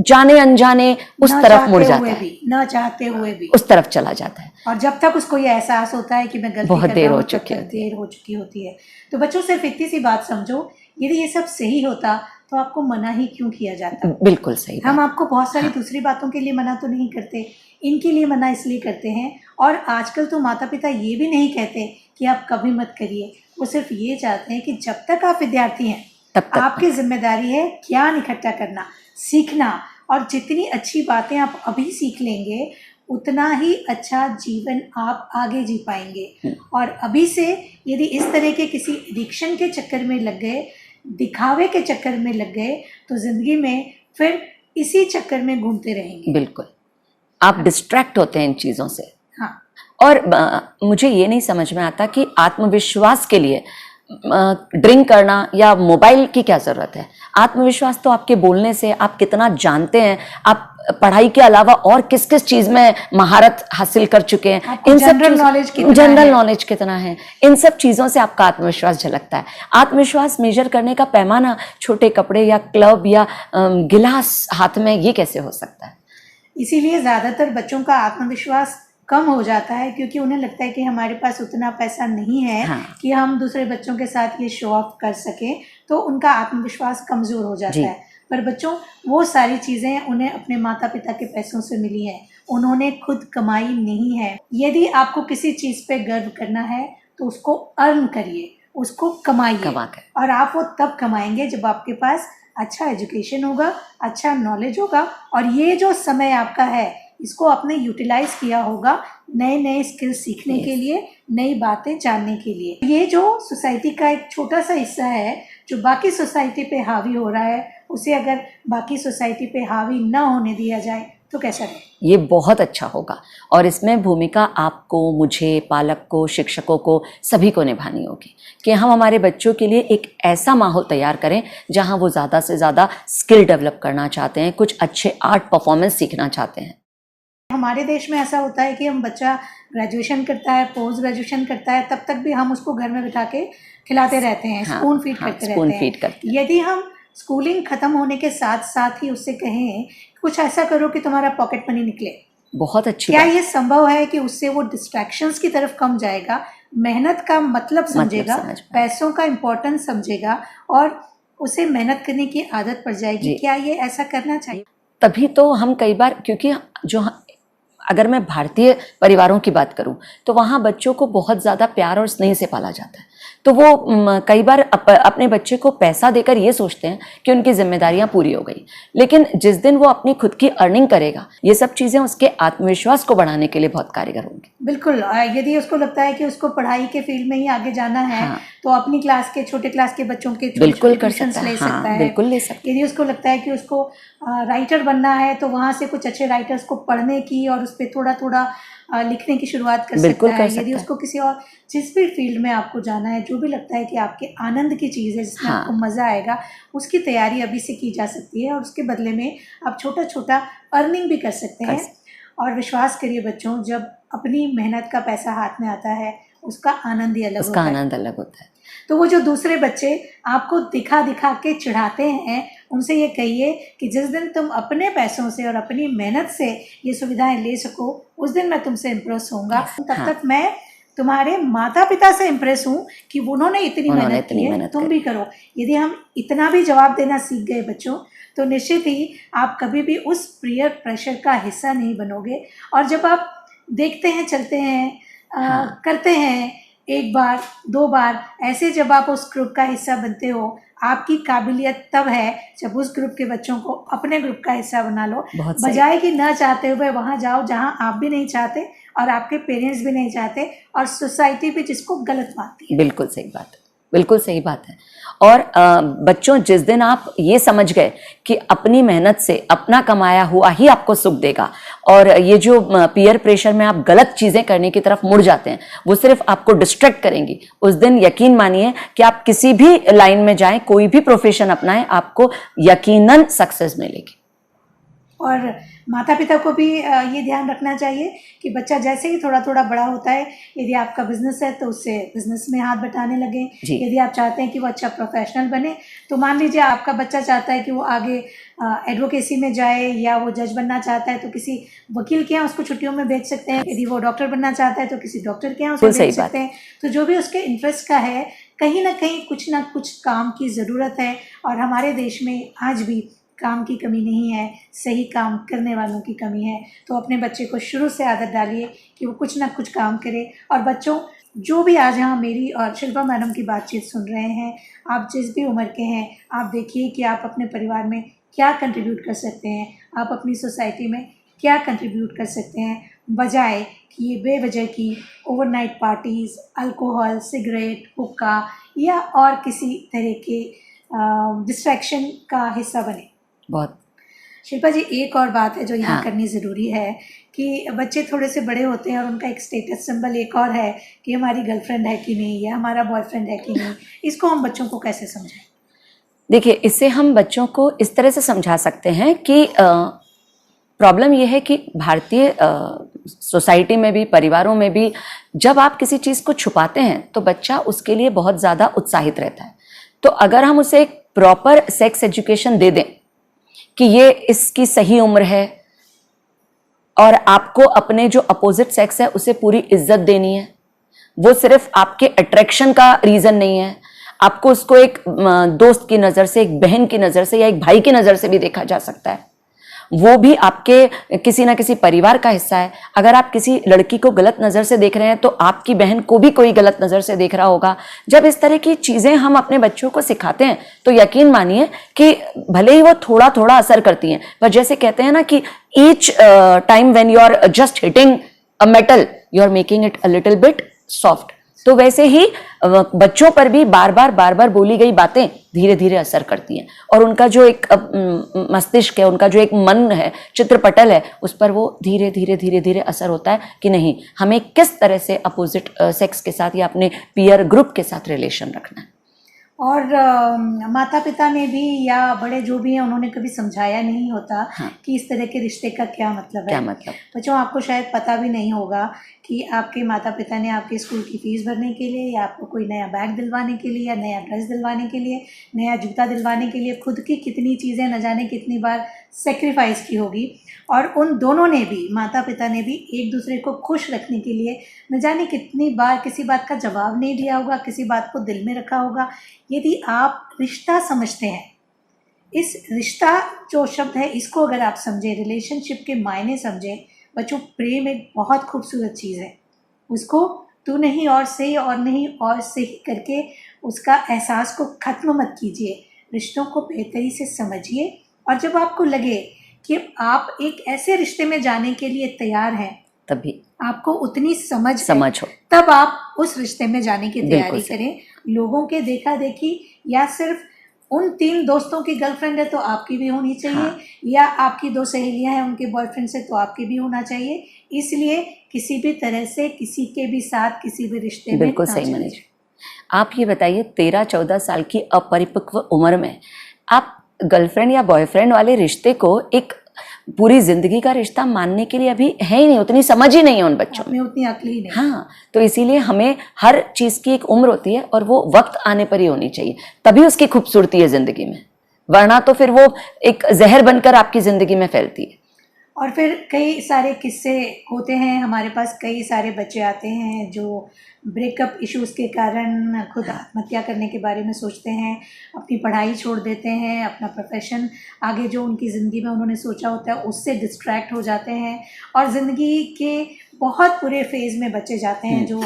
जाने अनजाने उस तरफ मुड़ जाता है, ना चाहते हुए भी उस तरफ चला जाता है, और जब तक उसको ये एहसास होता है कि मैं गलती बहुत कर देर रहा हो हूँ, चुकी तब तक देर हो चुकी होती है। तो बच्चों सिर्फ इतनी सी बात समझो, यदि ये सब सही होता तो आपको मना ही क्यों किया जाता? बिल्कुल सही हम बात। आपको बहुत सारी दूसरी बातों के लिए मना तो नहीं करते, इनके लिए मना इसलिए करते हैं। और आजकल तो माता पिता ये भी नहीं कहते कि आप कभी मत करिए, वो सिर्फ ये चाहते हैं कि जब तक आप विद्यार्थी हैं तब तक आपकी जिम्मेदारी है ज्ञान इकट्ठा करना, सीखना, और जितनी अच्छी बातें आप अभी सीख लेंगे उतना ही अच्छा जीवन आप आगे जी पाएंगे। और अभी से यदि इस तरह के किसी एडिक्शन के चक्कर में लग गए, दिखावे के चक्कर में लग गए, तो जिंदगी में फिर इसी चक्कर में घूमते रहेंगे। बिल्कुल, आप डिस्ट्रैक्ट होते हैं इन चीजों से। हाँ, और मुझे ये नहीं समझ में आता कि आत्मविश्वास के लिए ड्रिंक करना या मोबाइल की क्या जरूरत है। आत्मविश्वास तो आपके बोलने से, आप कितना जानते हैं, आप पढ़ाई के अलावा और किस किस चीज में महारत हासिल कर चुके हैं, इन सब जनरल नॉलेज कितना है, इन सब चीजों से आपका आत्मविश्वास झलकता है। आत्मविश्वास मेजर करने का पैमाना छोटे कपड़े या क्लब या गिलास हाथ में, ये कैसे हो सकता है? इसीलिए ज्यादातर बच्चों का आत्मविश्वास कम हो जाता है, क्योंकि उन्हें लगता है कि हमारे पास उतना पैसा नहीं है कि हम दूसरे बच्चों के साथ ये शो ऑफ कर सकें, तो उनका आत्मविश्वास कमजोर हो जाता है। पर बच्चों, वो सारी चीजें उन्हें अपने माता पिता के पैसों से मिली है, उन्होंने खुद कमाई नहीं है। यदि आपको किसी चीज पे गर्व करना है तो उसको अर्न करिए, उसको कमाइए, और आप वो तब कमाएंगे जब आपके पास अच्छा एजुकेशन होगा, अच्छा नॉलेज होगा, और ये जो समय आपका है इसको आपने यूटिलाइज किया होगा नए नए स्किल्स सीखने के लिए, नई बातें जानने के लिए। ये जो सोसाइटी का एक छोटा सा हिस्सा है जो बाकी सोसाइटी पे हावी हो रहा है, उसे अगर बाकी सोसाइटी पे हावी ना होने दिया जाए तो कैसा रहे? ये बहुत अच्छा होगा और इसमें भूमिका आपको, मुझे, पालक को, शिक्षकों को, सभी को निभानी होगी कि हम हमारे बच्चों के लिए एक ऐसा माहौल तैयार करें जहां वो ज़्यादा से ज़्यादा स्किल डेवलप करना चाहते हैं, कुछ अच्छे आर्ट परफॉर्मेंस सीखना चाहते हैं। हमारे देश में ऐसा होता है कि हम बच्चा ग्रेजुएशन करता है, पोस्ट ग्रेजुएशन करता है, तब तक भी हम उसको घर में बिठा के खिलाते रहते हैं, स्पून फीड करते रहते हैं। यदि हम स्कूलिंग खत्म होने के साथ साथ ही उससे कहें कुछ ऐसा करो कि तुम्हारा पॉकेट मनी निकले, बहुत अच्छी क्या ये संभव है कि उससे वो डिस्ट्रैक्शंस की तरफ कम जाएगा, मेहनत का मतलब समझेगा, पैसों का इम्पोर्टेंस समझेगा और उसे मेहनत करने की आदत पड़ जाएगी? क्या ये ऐसा करना चाहिए? तभी तो हम कई बार, क्योंकि जो अगर मैं भारतीय परिवारों की बात करूं तो वहाँ बच्चों को बहुत ज़्यादा प्यार और स्नेह से पाला जाता है, तो वो कई बार अपने बच्चे को पैसा देकर ये सोचते हैं कि उनकी जिम्मेदारियां पूरी हो गई, लेकिन जिस दिन वो अपनी खुद की अर्निंग करेगा, ये सब चीज़ें उसके आत्मविश्वास को बढ़ाने के लिए बहुत कारगर होंगी। बिल्कुल, यदि उसको लगता है कि उसको पढ़ाई के फील्ड में ही आगे जाना है, तो अपनी क्लास के छोटे क्लास के बच्चों के बिल्कुल कर सकता है, बिल्कुल ले सकता है। यदि उसको लगता है कि उसको राइटर बनना है तो वहाँ से कुछ अच्छे राइटर्स को पढ़ने की और उस पर थोड़ा थोड़ा लिखने की शुरुआत कर सकता है। यदि उसको किसी और जिस भी फील्ड में आपको जाना है, जो भी लगता है कि आपके आनंद की चीज़ है, जिसमें आपको मज़ा आएगा, उसकी तैयारी अभी से की जा सकती है और उसके बदले में आप छोटा छोटा अर्निंग भी कर सकते हैं। और विश्वास करिए बच्चों, जब अपनी मेहनत का पैसा हाथ में आता है उसका आनंद ही अलग होता है। उसका आनंद अलग होता है। तो वो जो दूसरे बच्चे आपको दिखा दिखा के चिढ़ाते हैं, उनसे ये कहिए कि जिस दिन तुम अपने पैसों से और अपनी मेहनत से ये सुविधाएं ले सको, उस दिन मैं तुमसे इम्प्रेस होऊंगा। तब तक मैं तुम्हारे माता पिता से इम्प्रेस हूँ कि उन्होंने इतनी मेहनत की है, तुम भी करो। यदि हम इतना भी जवाब देना सीख गए बच्चों, तो निश्चित ही आप कभी भी उस पीयर प्रेशर का हिस्सा नहीं बनोगे। और जब आप देखते हैं, चलते हैं, करते हैं, एक बार दो बार ऐसे जब आप उस ग्रुप का हिस्सा बनते हो, आपकी काबिलियत तब है जब उस ग्रुप के बच्चों को अपने ग्रुप का हिस्सा बना लो, बजाय कि न चाहते हुए वहाँ जाओ जहाँ आप भी नहीं चाहते और आपके पेरेंट्स भी नहीं चाहते और सोसाइटी भी जिसको गलत मानती है। बिल्कुल सही बात है, बिल्कुल सही बात है। और बच्चों, जिस दिन आप ये समझ गए कि अपनी मेहनत से अपना कमाया हुआ ही आपको सुख देगा और ये जो पीयर प्रेशर में आप गलत चीज़ें करने की तरफ मुड़ जाते हैं वो सिर्फ आपको डिस्ट्रैक्ट करेंगी, उस दिन यकीन मानिए कि आप किसी भी लाइन में जाएं, कोई भी प्रोफेशन अपनाएं, आपको यकीनन सक्सेस मिलेगी। और माता पिता को भी ये ध्यान रखना चाहिए कि बच्चा जैसे ही थोड़ा थोड़ा बड़ा होता है, यदि आपका बिजनेस है तो उससे बिजनेस में हाथ बटाने लगे। यदि आप चाहते हैं कि वो अच्छा प्रोफेशनल बने, तो मान लीजिए आपका बच्चा चाहता है कि वो आगे एडवोकेसी में जाए या वो जज बनना चाहता है तो किसी वकील के यहाँ उसको छुट्टियों में भेज सकते हैं। यदि वो डॉक्टर बनना चाहता है तो किसी डॉक्टर के यहाँ उसको भेज सकते हैं। तो जो भी उसके इंटरेस्ट का है, कहीं ना कुछ काम की ज़रूरत है और हमारे देश में आज भी काम की कमी नहीं है, सही काम करने वालों की कमी है। तो अपने बच्चे को शुरू से आदत डालिए कि वो कुछ ना कुछ काम करे। और बच्चों, जो भी आज यहाँ मेरी और शिल्पा मैडम की बातचीत सुन रहे हैं, आप जिस भी उम्र के हैं, आप देखिए कि आप अपने परिवार में क्या कंट्रीब्यूट कर सकते हैं, आप अपनी सोसाइटी में क्या कंट्रीब्यूट कर सकते हैं, बजाय कि ये बेवजह की ओवरनाइट पार्टीज़, अल्कोहल, सिगरेट, हुक्का या और किसी तरह के डिस्ट्रैक्शन का हिस्सा बने। बहुत शिल्पा जी, एक और बात है जो यहाँ करनी ज़रूरी है कि बच्चे थोड़े से बड़े होते हैं और उनका एक स्टेटस सिंबल एक और है कि हमारी गर्लफ्रेंड है कि नहीं या हमारा बॉयफ्रेंड है कि नहीं। इसको हम बच्चों को कैसे समझाएं? देखिए, इससे हम बच्चों को इस तरह से समझा सकते हैं कि प्रॉब्लम यह है कि भारतीय सोसाइटी में भी, परिवारों में भी, जब आप किसी चीज़ को छुपाते हैं तो बच्चा उसके लिए बहुत ज़्यादा उत्साहित रहता है। तो अगर हम उसे एक प्रॉपर सेक्स एजुकेशन दे दें कि ये इसकी सही उम्र है और आपको अपने जो अपोजिट सेक्स है उसे पूरी इज्जत देनी है, वो सिर्फ आपके अट्रैक्शन का रीज़न नहीं है, आपको उसको एक दोस्त की नज़र से, एक बहन की नज़र से या एक भाई की नज़र से भी देखा जा सकता है। वो भी आपके किसी ना किसी परिवार का हिस्सा है। अगर आप किसी लड़की को गलत नज़र से देख रहे हैं तो आपकी बहन को भी कोई गलत नज़र से देख रहा होगा। जब इस तरह की चीज़ें हम अपने बच्चों को सिखाते हैं तो यकीन मानिए कि भले ही वो थोड़ा थोड़ा असर करती हैं, पर जैसे कहते हैं ना कि each time when you are just hitting a metal you are making it a little bit soft. तो वैसे ही बच्चों पर भी बार बार बोली गई बातें धीरे धीरे असर करती हैं और उनका जो एक मस्तिष्क है, उनका जो एक मन है, चित्रपटल है, उस पर वो धीरे धीरे असर होता है कि नहीं, हमें किस तरह से अपोजिट सेक्स के साथ या अपने पीयर ग्रुप के साथ रिलेशन रखना है। और माता पिता ने भी या बड़े जो भी हैं उन्होंने कभी समझाया नहीं होता कि इस तरह के रिश्ते का क्या मतलब है। बच्चों, आपको शायद पता भी नहीं होगा कि आपके माता पिता ने आपके स्कूल की फ़ीस भरने के लिए या आपको कोई नया बैग दिलवाने के लिए या नया ड्रेस दिलवाने के लिए, नया जूता दिलवाने के लिए खुद की कितनी चीज़ें न जाने कितनी बार सेक्रीफाइस की होगी। और उन दोनों ने भी, माता पिता ने भी एक दूसरे को खुश रखने के लिए न जाने कितनी बार किसी बात का जवाब नहीं दिया होगा, किसी बात को दिल में रखा होगा। यदि आप रिश्ता समझते हैं, इस रिश्ता जो शब्द है इसको अगर आप समझें, रिलेशनशिप के मायने समझें, बच्चों प्रेम एक बहुत खूबसूरत चीज़ है। उसको तू नहीं और से और नहीं और से ही करके उसका एहसास को ख़त्म मत कीजिए। रिश्तों को बेहतरी से समझिए और जब आपको लगे कि आप एक ऐसे रिश्ते में जाने के लिए तैयार हैं, तभी आपको उतनी समझ हो, तब आप उस रिश्ते में जाने की तैयारी करें। लोगों के देखा देखी या सिर्फ उन 3 दोस्तों की गर्लफ्रेंड है तो आपकी भी होनी चाहिए, या आपकी 2 सहेलियां हैं उनके बॉयफ्रेंड से तो आपकी भी होना चाहिए। इसलिए किसी भी तरह से किसी के भी साथ किसी भी रिश्ते में बिल्कुल सही मनीष। आप ये बताइए 13-14 साल की अपरिपक्व उम्र में आप गर्लफ्रेंड या बॉयफ्रेंड वाले रिश्ते को एक पूरी जिंदगी का रिश्ता मानने के लिए अभी है ही नहीं, उतनी समझ ही नहीं है उन बच्चों में, उतनी अक्ल ही नहीं। हाँ, तो इसीलिए हमें हर चीज की एक उम्र होती है और वो वक्त आने पर ही होनी चाहिए, तभी उसकी खूबसूरती है जिंदगी में, वरना तो फिर वो एक जहर बनकर आपकी जिंदगी में फैलती है। और फिर कई सारे किस्से होते हैं हमारे पास, कई सारे बच्चे आते हैं जो ब्रेकअप इश्यूज़ के कारण खुद आत्महत्या करने के बारे में सोचते हैं, अपनी पढ़ाई छोड़ देते हैं, अपना प्रोफेशन आगे जो उनकी ज़िंदगी में उन्होंने सोचा होता है उससे डिस्ट्रैक्ट हो जाते हैं और ज़िंदगी के बहुत बुरे फेज़ में बच्चे जाते हैं। जो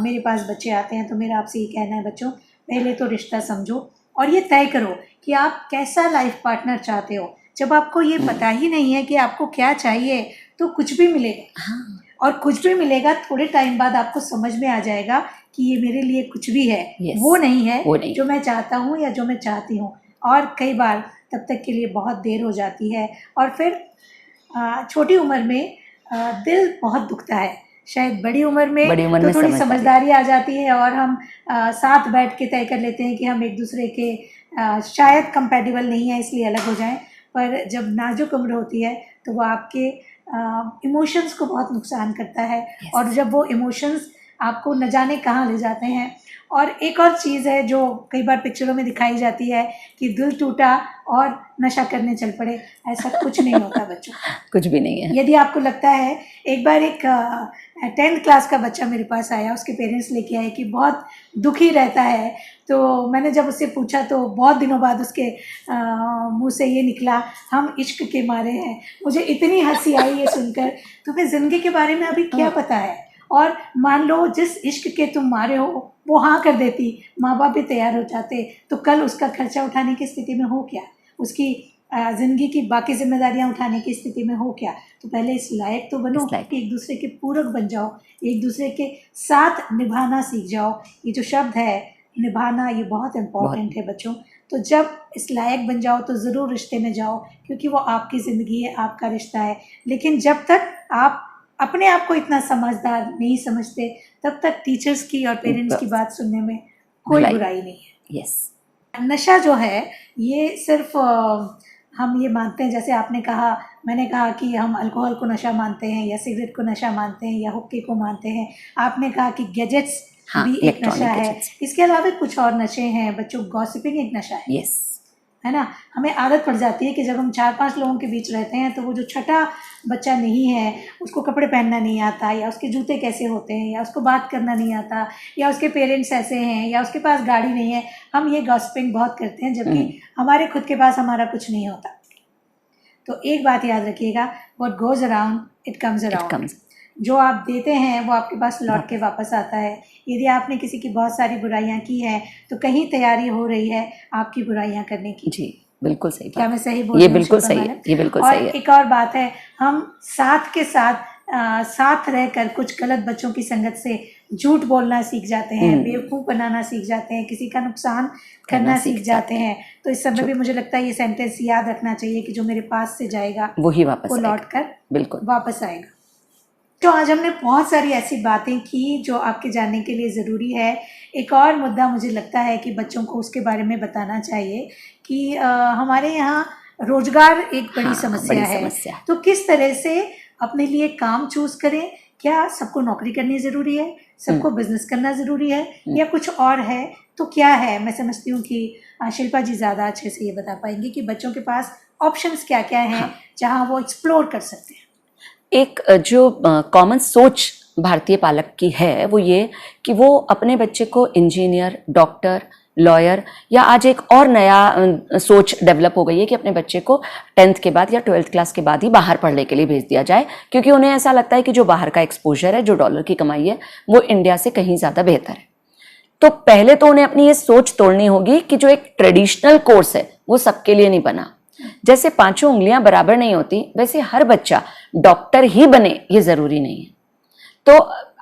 मेरे पास बच्चे आते हैं तो मेरा आपसे ये कहना है बच्चों, पहले तो रिश्ता समझो और ये तय करो कि आप कैसा लाइफ पार्टनर चाहते हो। जब आपको ये पता ही नहीं है कि आपको क्या चाहिए तो कुछ भी मिलेगा, और कुछ भी मिलेगा थोड़े टाइम बाद आपको समझ में आ जाएगा कि ये मेरे लिए कुछ भी है, वो नहीं है जो मैं चाहता हूँ या जो मैं चाहती हूँ। और कई बार तब तक के लिए बहुत देर हो जाती है और फिर छोटी उम्र में दिल बहुत दुखता है। शायद बड़ी उम्र में तो थोड़ी समझदारी आ जाती है और हम साथ बैठ के तय कर लेते हैं कि हम एक दूसरे के शायद कंपैटिबल नहीं है इसलिए अलग हो जाएं। पर जब नाजुक उम्र होती है तो वो आपके इमोशंस को बहुत नुकसान करता है। और जब वो इमोशंस आपको न जाने कहाँ ले जाते हैं। और एक और चीज़ है जो कई बार पिक्चरों में दिखाई जाती है कि दिल टूटा और नशा करने चल पड़े, ऐसा कुछ नहीं होता बच्चों, कुछ भी नहीं है। यदि आपको लगता है, एक बार एक 10th क्लास का बच्चा मेरे पास आया, उसके पेरेंट्स लेके आए कि बहुत दुखी रहता है, तो मैंने जब उससे पूछा तो बहुत दिनों बाद उसके मुंह से ये निकला, हम इश्क के मारे हैं। मुझे इतनी हंसी आई ये सुनकर। तुम्हें ज़िंदगी के बारे में अभी क्या पता है? और मान लो जिस इश्क के तुम मारे हो वो हाँ कर देती, माँ बाप भी तैयार हो जाते, तो कल उसका खर्चा उठाने की स्थिति में हो क्या, उसकी ज़िंदगी की बाकी जिम्मेदारियां उठाने की स्थिति में हो क्या। तो पहले इस लायक तो बनो कि एक दूसरे के पूरक बन जाओ, एक दूसरे के साथ निभाना सीख जाओ। ये जो शब्द है निभाना, ये बहुत इम्पॉर्टेंट है बच्चों। तो जब इस लायक बन जाओ तो ज़रूर रिश्ते में जाओ, क्योंकि वो आपकी ज़िंदगी है, आपका रिश्ता है। लेकिन जब तक आप अपने आप को इतना समझदार नहीं समझते तब तक टीचर्स की और पेरेंट्स की बात सुनने में कोई बुराई नहीं है। यस, नशा जो है ये सिर्फ हम ये मानते हैं, जैसे आपने कहा, मैंने कहा कि हम अल्कोहल को नशा मानते हैं या सिगरेट को नशा मानते हैं या हुक्के को मानते हैं। आपने कहा कि गैजेट्स भी एक नशा है। इसके अलावा कुछ और नशे हैं बच्चों, गॉसिपिंग एक नशा है। यस, है ना। हमें आदत पड़ जाती है कि जब हम 4-5 लोगों के बीच रहते हैं तो वो जो छठा बच्चा नहीं है, उसको कपड़े पहनना नहीं आता, या उसके जूते कैसे होते हैं, या उसको बात करना नहीं आता, या उसके पेरेंट्स ऐसे हैं, या उसके पास गाड़ी नहीं है, हम ये गॉसिपिंग बहुत करते हैं, जबकि हमारे खुद के पास हमारा कुछ नहीं होता। तो एक बात याद रखिएगा, what goes around it comes around. जो आप देते हैं वो आपके पास लौट के वापस आता है। यदि आपने किसी की बहुत सारी बुराइयां की हैं तो कहीं तैयारी हो रही है आपकी बुराइयां करने की। जी बिल्कुल सही। क्या मैं सही बोल ये रही हूँ? बिल्कुल सही है, ये बिल्कुल और सही है। एक और बात है, हम साथ के साथ साथ रहकर कुछ गलत बच्चों की संगत से झूठ बोलना सीख जाते हैं, बेवकूफ़ बनाना सीख जाते हैं, किसी का नुकसान करना सीख जाते हैं। तो इस समय भी मुझे लगता है ये सेंटेंस याद रखना चाहिए कि जो मेरे पास से जाएगा वही वापस वो लौट कर बिल्कुल वापस आएगा। तो आज हमने बहुत सारी ऐसी बातें की जो आपके जानने के लिए ज़रूरी है। एक और मुद्दा मुझे लगता है कि बच्चों को उसके बारे में बताना चाहिए कि हमारे यहाँ रोजगार एक बड़ी समस्या है। तो किस तरह से अपने लिए काम चूज करें? क्या सबको नौकरी करनी ज़रूरी है, सबको बिजनेस करना ज़रूरी है, या कुछ और है? तो क्या है? मैं समझती हूँ कि शिल्पा जी ज़्यादा अच्छे से ये बता पाएंगी कि बच्चों के पास ऑप्शंस क्या क्या हैं जहाँ वो एक्सप्लोर कर सकते हैं। एक जो कॉमन सोच भारतीय पालक की है वो ये कि वो अपने बच्चे को इंजीनियर, डॉक्टर, लॉयर, या आज एक और नया सोच डेवलप हो गई है कि अपने बच्चे को 10th के बाद या 12th क्लास के बाद ही बाहर पढ़ने के लिए भेज दिया जाए, क्योंकि उन्हें ऐसा लगता है कि जो बाहर का एक्सपोजर है, जो डॉलर की कमाई है, वो इंडिया से कहीं ज़्यादा बेहतर है। तो पहले तो उन्हें अपनी ये सोच तोड़नी होगी कि जो एक ट्रेडिशनल कोर्स है वो सबके लिए नहीं बना। जैसे पांचों उंगलियां बराबर नहीं होती, वैसे हर बच्चा डॉक्टर ही बने ये जरूरी नहीं है। तो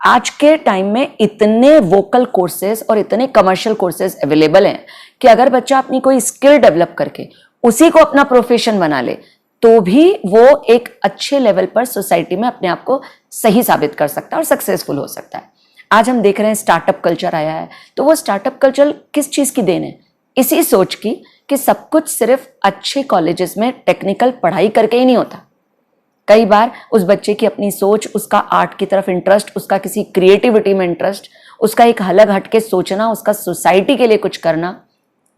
आज के टाइम में इतने वोकल कोर्सेज और इतने कमर्शियल कोर्सेज अवेलेबल हैं कि अगर बच्चा अपनी कोई स्किल डेवलप करके उसी को अपना प्रोफेशन बना ले तो भी वो एक अच्छे लेवल पर सोसाइटी में अपने आप को सही साबित कर सकता है और सक्सेसफुल हो सकता है। आज हम देख रहे हैं स्टार्टअप कल्चर आया है, तो वो स्टार्टअप कल्चर किस चीज़ की देन है? इसी सोच की कि सब कुछ सिर्फ अच्छे कॉलेजेस में टेक्निकल पढ़ाई करके ही नहीं होता। कई बार उस बच्चे की अपनी सोच, उसका आर्ट की तरफ इंटरेस्ट, उसका किसी क्रिएटिविटी में इंटरेस्ट, उसका एक अलग हटके सोचना, उसका सोसाइटी के लिए कुछ करना,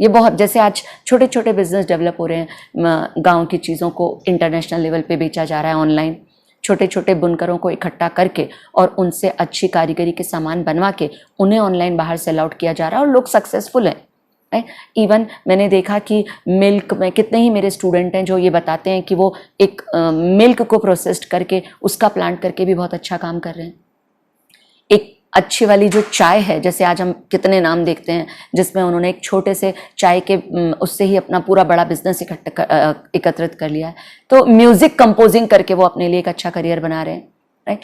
ये बहुत, जैसे आज छोटे छोटे बिजनेस डेवलप हो रहे हैं, गांव की चीज़ों को इंटरनेशनल लेवल पे बेचा जा रहा है ऑनलाइन, छोटे छोटे बुनकरों को इकट्ठा करके और उनसे अच्छी कारीगरी के सामान बनवा के उन्हें ऑनलाइन बाहर सेल आउट किया जा रहा है और लोग सक्सेसफुल हैं। इवन मैंने देखा कि मिल्क में कितने ही मेरे स्टूडेंट हैं जो ये बताते हैं कि वो एक मिल्क को प्रोसेस्ड करके उसका प्लांट करके भी बहुत अच्छा काम कर रहे हैं। एक अच्छी वाली जो चाय है, जैसे आज हम कितने नाम देखते हैं जिसमें उन्होंने एक छोटे से चाय के उससे ही अपना पूरा बड़ा बिजनेस एकत्रित कर लिया है। तो म्यूजिक कंपोजिंग करके वो अपने लिए एक अच्छा करियर बना रहे हैं, राइट।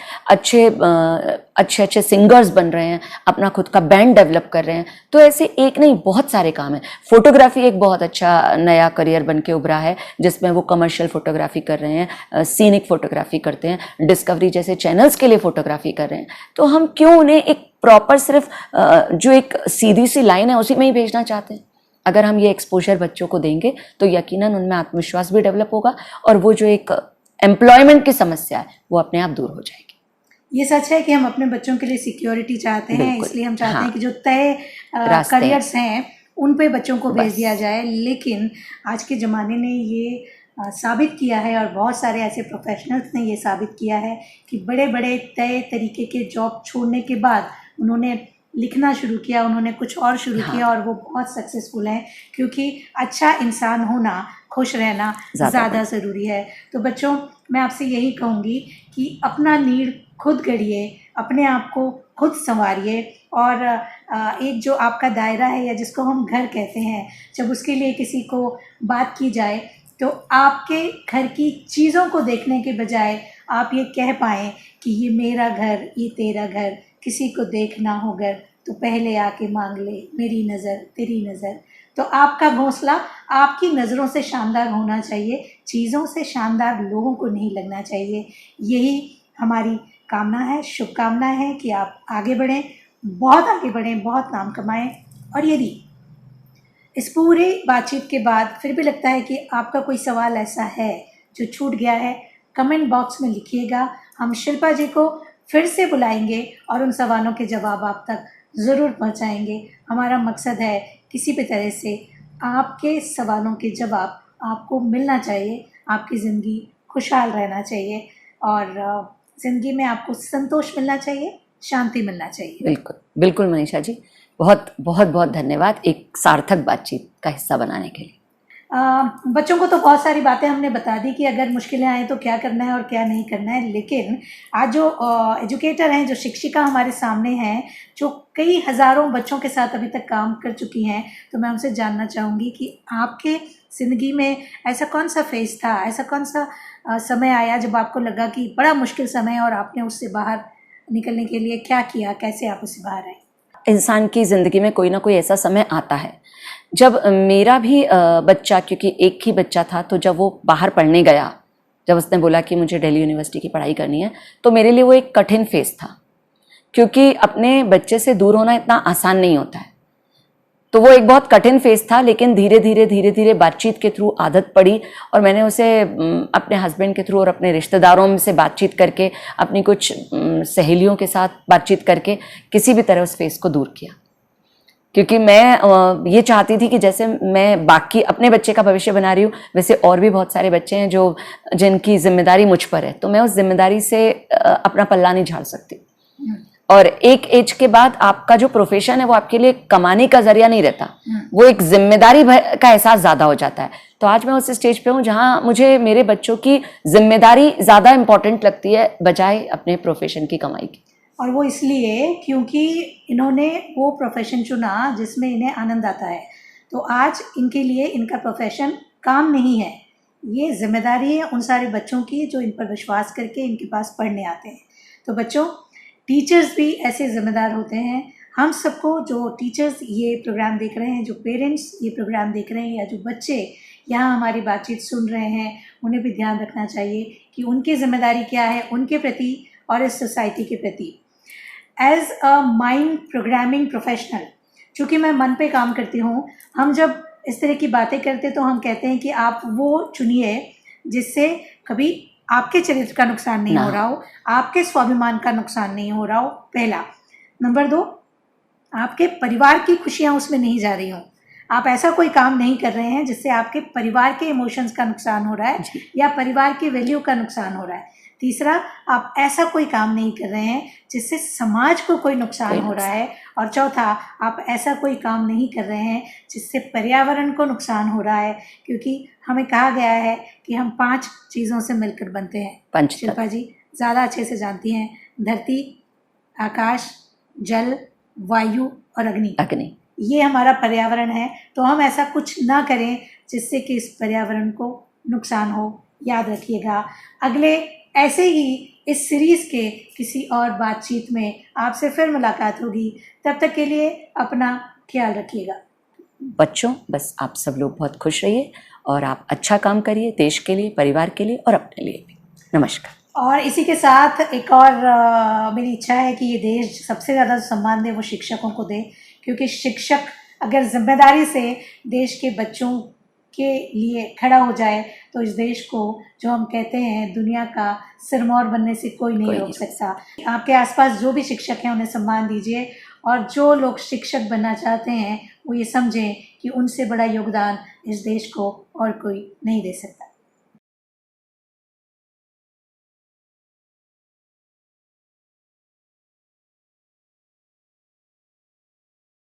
अच्छे सिंगर्स बन रहे हैं, अपना खुद का बैंड डेवलप कर रहे हैं। तो ऐसे एक नहीं, बहुत सारे काम हैं। फोटोग्राफी एक बहुत अच्छा नया करियर बन के उभरा है जिसमें वो कमर्शियल फोटोग्राफी कर रहे हैं, सीनिक फोटोग्राफी करते हैं, डिस्कवरी जैसे चैनल्स के लिए फोटोग्राफी कर रहे हैं। तो हम क्यों उन्हें एक प्रॉपर सिर्फ जो एक सीधी सी लाइन है उसी में ही भेजना चाहते हैं? अगर हम ये एक्सपोजर बच्चों को देंगे तो यकीनन उनमें आत्मविश्वास भी डेवलप होगा और वो जो एक एम्प्लॉयमेंट की समस्या है वो अपने आप दूर हो जाएगी। ये सच है कि हम अपने बच्चों के लिए सिक्योरिटी चाहते हैं, इसलिए हम चाहते हैं कि जो तय करियर्स हैं उन पे बच्चों को भेज दिया जाए। लेकिन आज के ज़माने ने ये साबित किया है और बहुत सारे ऐसे प्रोफेशनल्स ने ये साबित किया है कि बड़े बड़े तय तरीके के जॉब छोड़ने के बाद उन्होंने लिखना शुरू किया, उन्होंने कुछ और शुरू किया और वो बहुत सक्सेसफुल हैं, क्योंकि अच्छा इंसान होना, खुश रहना ज़्यादा ज़रूरी है। तो बच्चों, मैं आपसे यही कहूँगी कि अपना नीड़ खुद गढ़िए, अपने आप को खुद संवारिए और एक जो आपका दायरा है या जिसको हम घर कहते हैं, जब उसके लिए किसी को बात की जाए तो आपके घर की चीज़ों को देखने के बजाय आप ये कह पाएँ कि ये मेरा घर, ये तेरा घर, किसी को देखना हो घर तो पहले आके मांग ले, मेरी नज़र तेरी नज़र। तो आपका घोंसला आपकी नज़रों से शानदार होना चाहिए, चीज़ों से शानदार लोगों को नहीं लगना चाहिए। यही हमारी कामना है, शुभकामना है कि आप आगे बढ़ें, बहुत आगे बढ़ें, बहुत नाम कमाएं। और यदि इस पूरे बातचीत के बाद फिर भी लगता है कि आपका कोई सवाल ऐसा है जो छूट गया है, कमेंट बॉक्स में लिखिएगा। हम शिल्पा जी को फिर से बुलाएंगे और उन सवालों के जवाब आप तक ज़रूर पहुंचाएंगे। हमारा मकसद है किसी भी तरह से आपके सवालों के जवाब आपको मिलना चाहिए, आपकी ज़िंदगी खुशहाल रहना चाहिए और ज़िंदगी में आपको संतोष मिलना चाहिए, शांति मिलना चाहिए। बिल्कुल बिल्कुल मनीषा जी, बहुत बहुत बहुत धन्यवाद एक सार्थक बातचीत का हिस्सा बनाने के लिए। बच्चों को तो बहुत सारी बातें हमने बता दी कि अगर मुश्किलें आए तो क्या करना है और क्या नहीं करना है, लेकिन आज जो एजुकेटर हैं, जो शिक्षिका हमारे सामने हैं, जो कई हज़ारों बच्चों के साथ अभी तक काम कर चुकी हैं, तो मैं उनसे जानना चाहूँगी कि आपके ज़िंदगी में ऐसा कौन सा फेज़ था, ऐसा कौन सा समय आया जब आपको लगा कि बड़ा मुश्किल समय है और आपने उससे बाहर निकलने के लिए क्या किया, कैसे आप उससे बाहर आए? इंसान की ज़िंदगी में कोई ना कोई ऐसा समय आता है जब मेरा भी बच्चा, क्योंकि एक ही बच्चा था, तो जब वो बाहर पढ़ने गया, जब उसने बोला कि मुझे दिल्ली यूनिवर्सिटी की पढ़ाई करनी है, तो मेरे लिए वो एक कठिन फेज़ था, क्योंकि अपने बच्चे से दूर होना इतना आसान नहीं होता है। तो वो एक बहुत कठिन फेज़ था, लेकिन धीरे धीरे बातचीत के थ्रू आदत पड़ी और मैंने उसे अपने हस्बैंड के थ्रू और अपने रिश्तेदारों से बातचीत करके, अपनी कुछ सहेलियों के साथ बातचीत करके किसी भी तरह उस फेज़ को दूर किया। क्योंकि मैं ये चाहती थी कि जैसे मैं बाकी अपने बच्चे का भविष्य बना रही हूँ, वैसे और भी बहुत सारे बच्चे हैं जो जिनकी जिम्मेदारी मुझ पर है, तो मैं उस जिम्मेदारी से अपना पल्ला नहीं झाड़ सकती। और एक एज के बाद आपका जो प्रोफेशन है वो आपके लिए कमाने का जरिया नहीं रहता, वो एक जिम्मेदारी का एहसास ज़्यादा हो जाता है। तो आज मैं उस स्टेज पे हूँ जहाँ मुझे मेरे बच्चों की जिम्मेदारी ज़्यादा इम्पोर्टेंट लगती है बजाय अपने प्रोफेशन की कमाई की। और वो इसलिए क्योंकि इन्होंने वो प्रोफेशन चुना जिसमें इन्हें आनंद आता है। तो आज इनके लिए इनका प्रोफेशन काम नहीं है, ये जिम्मेदारी है उन सारे बच्चों की जो इन पर विश्वास करके इनके पास पढ़ने आते हैं। तो बच्चों, टीचर्स भी ऐसे जिम्मेदार होते हैं। हम सबको, जो टीचर्स ये प्रोग्राम देख रहे हैं, जो पेरेंट्स ये प्रोग्राम देख रहे हैं, या जो बच्चे यहाँ हमारी बातचीत सुन रहे हैं, उन्हें भी ध्यान रखना चाहिए कि उनकी जिम्मेदारी क्या है उनके प्रति और इस सोसाइटी के प्रति। As a mind programming professional, चूँकि मैं मन पे काम करती हूँ, हम जब इस तरह की बातें करते तो हम कहते हैं कि आप वो चुनिए जिससे कभी आपके चरित्र का नुकसान नहीं हो रहा हो, आपके स्वाभिमान का नुकसान नहीं हो रहा हो, पहला। नंबर 2, आपके परिवार की खुशियाँ उसमें नहीं जा रही हों। आप ऐसा कोई काम नहीं कर रहे हैं जिससे आपके परिवार के इमोशंस का नुकसान हो रहा है या परिवार की वैल्यू का नुकसान हो रहा है। तीसरा, आप ऐसा कोई काम नहीं कर रहे हैं जिससे समाज को कोई नुकसान हो रहा है। और चौथा, आप ऐसा कोई काम नहीं कर रहे हैं जिससे पर्यावरण को नुकसान हो रहा है, क्योंकि हमें कहा गया है कि हम 5 चीज़ों से मिलकर बनते हैं। शिल्पा जी ज़्यादा अच्छे से जानती हैं, धरती, आकाश, जल, वायु और अग्नि। ये हमारा पर्यावरण है। तो हम ऐसा कुछ ना करें जिससे कि इस पर्यावरण को नुकसान हो। याद रखिएगा, अगले ऐसे ही इस सीरीज़ के किसी और बातचीत में आपसे फिर मुलाकात होगी। तब तक के लिए अपना ख्याल रखिएगा। बच्चों, बस आप सब लोग बहुत खुश रहिए और आप अच्छा काम करिए, देश के लिए, परिवार के लिए और अपने लिए भी। नमस्कार। और इसी के साथ एक और मेरी इच्छा है कि ये देश सबसे ज़्यादा सम्मान दे वो शिक्षकों को दे, क्योंकि शिक्षक अगर जिम्मेदारी से देश के बच्चों के लिए खड़ा हो जाए तो इस देश को, जो हम कहते हैं, दुनिया का सिरमौर बनने से कोई नहीं रोक सकता। आपके आसपास जो भी शिक्षक हैं उन्हें सम्मान दीजिए, और जो लोग शिक्षक बनना चाहते हैं वो ये समझें कि उनसे बड़ा योगदान इस देश को और कोई नहीं दे सकता।